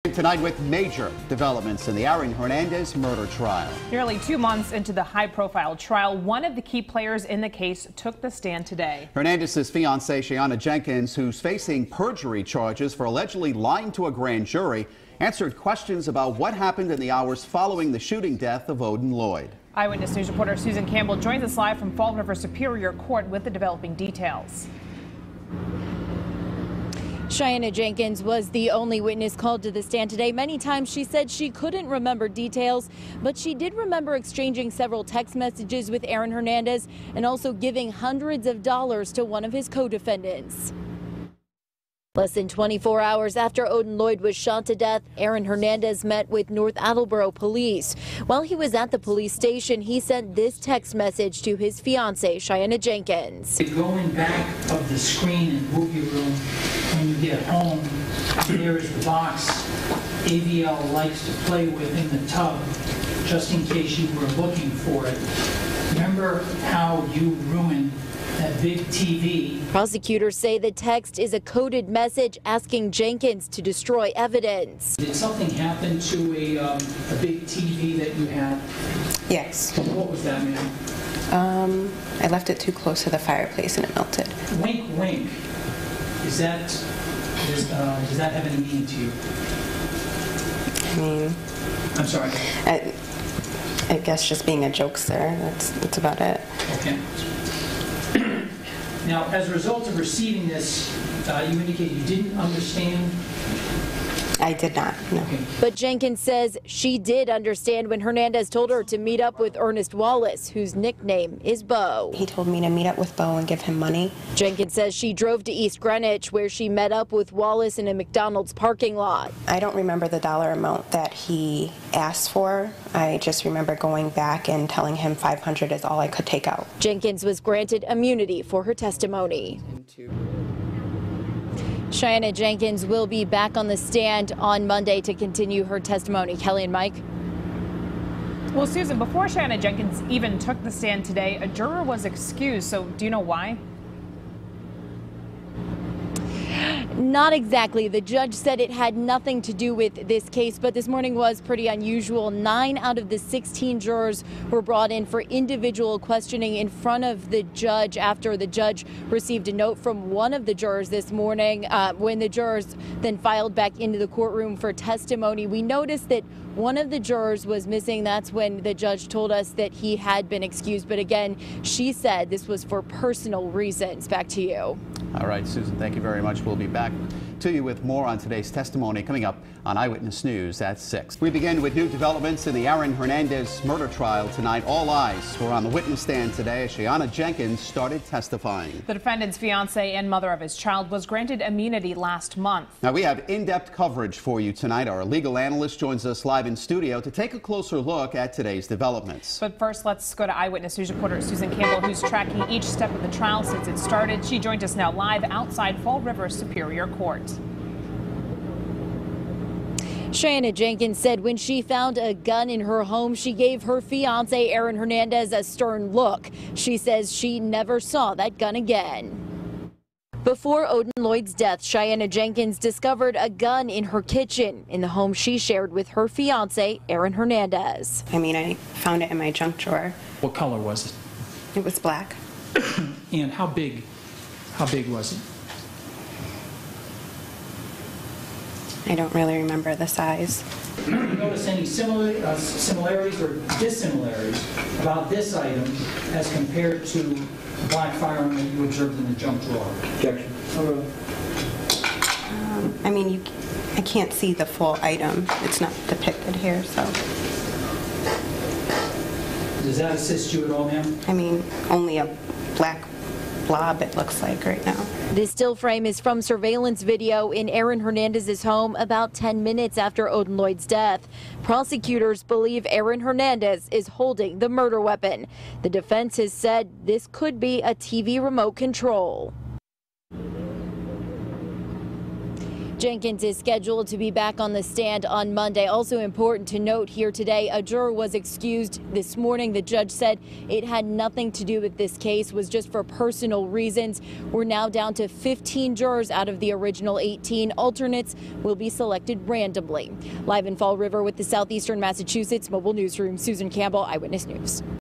Tonight with major developments in the Aaron Hernandez murder trial. Nearly 2 months into the high-profile trial, one of the key players in the case took the stand today. Hernandez's fiancee, Shayanna Jenkins, who's facing perjury charges for allegedly lying to a grand jury, answered questions about what happened in the hours following the shooting death of Odin Lloyd. Eyewitness News reporter Susan Campbell joins us live from Fall River Superior Court with the developing details. Shayanna Jenkins was the only witness called to the stand today. Many times she said she couldn't remember details, but she did remember exchanging several text messages with Aaron Hernandez and also giving hundreds of dollars to one of his co-defendants. Less than 24 hours after Odin Lloyd was shot to death, Aaron Hernandez met with North Attleboro police. While he was at the police station, he sent this text message to his fiancée, Shayanna Jenkins. Go in back of the screen in movie room when you get home. There is the box AVL likes to play with in the tub, just in case you were looking for it. Remember how you ruined that big TV. Prosecutors say the text is a coded message asking Jenkins to destroy evidence. Did something happen to a big TV that you had? Yes. What was that, ma'am? I left it too close to the fireplace and it melted. Wink, wink. Does that have any meaning to you? I mean, I'm sorry. I guess just being a jokester. That's about it. Okay. Now, as a result of receiving this, you indicated you didn't understand. I did not, no. Okay. But Jenkins says she did understand when Hernandez told her to meet up with Ernest Wallace, whose nickname is Bo. He told me to meet up with Bo and give him money. Jenkins says she drove to East Greenwich, where she met up with Wallace in a McDonald's parking lot. I don't remember the dollar amount that he asked for. I just remember going back and telling him $500 is all I could take out. Jenkins was granted immunity for her testimony. Shayanna Jenkins will be back on the stand on Monday to continue her testimony. Kelly and Mike. Well, Susan, before Shayanna Jenkins even took the stand today, a juror was excused. So do you know why? Not exactly. The judge said it had nothing to do with this case, but this morning was pretty unusual. 9 out of the 16 jurors were brought in for individual questioning in front of the judge after the judge received a note from one of the jurors this morning. When the jurors then filed back into the courtroom for testimony, we noticed that one of the jurors was missing. That's when the judge told us that he had been excused. But again, she said this was for personal reasons. Back to you. All right, Susan, thank you very much. We'll be back to you with more on today's testimony coming up on Eyewitness News at 6. We begin with new developments in the Aaron Hernandez murder trial tonight. All eyes were on the witness stand today as Shayanna Jenkins started testifying. The defendant's fiancee and mother of his child was granted immunity last month. Now, we have in-depth coverage for you tonight. Our legal analyst joins us live in studio to take a closer look at today's developments. But first, let's go to Eyewitness News reporter Susan Campbell, who's tracking each step of the trial since it started. She joins us now live outside Fall River Superior Court. Shayanna Jenkins said when she found a gun in her home, she gave her fiancé, Aaron Hernandez, a stern look. She says she never saw that gun again. Before Odin Lloyd's death, Shayanna Jenkins discovered a gun in her kitchen in the home she shared with her fiancé, Aaron Hernandez. I mean, I found it in my junk drawer. What color was it? It was black. And how big was it? I don't really remember the size. Do you notice any similarities or dissimilarities about this item as compared to the black firearm that you observed in the junk drawer? Objection. I mean, I can't see the full item. It's not depicted here, so. Does that assist you at all, ma'am? I mean, only a black blob it looks like right now. This still frame is from surveillance video in Aaron Hernandez's home about 10 minutes after Odin Lloyd's death. Prosecutors believe Aaron Hernandez is holding the murder weapon. The defense has said this could be a TV remote control. Jenkins is scheduled to be back on the stand on Monday. Also important to note here today, a juror was excused this morning. The judge said it had nothing to do with this case, was just for personal reasons. We're now down to 15 jurors out of the original 18. Alternates will be selected randomly. Live in Fall River with the Southeastern Massachusetts Mobile Newsroom, Susan Campbell, Eyewitness News.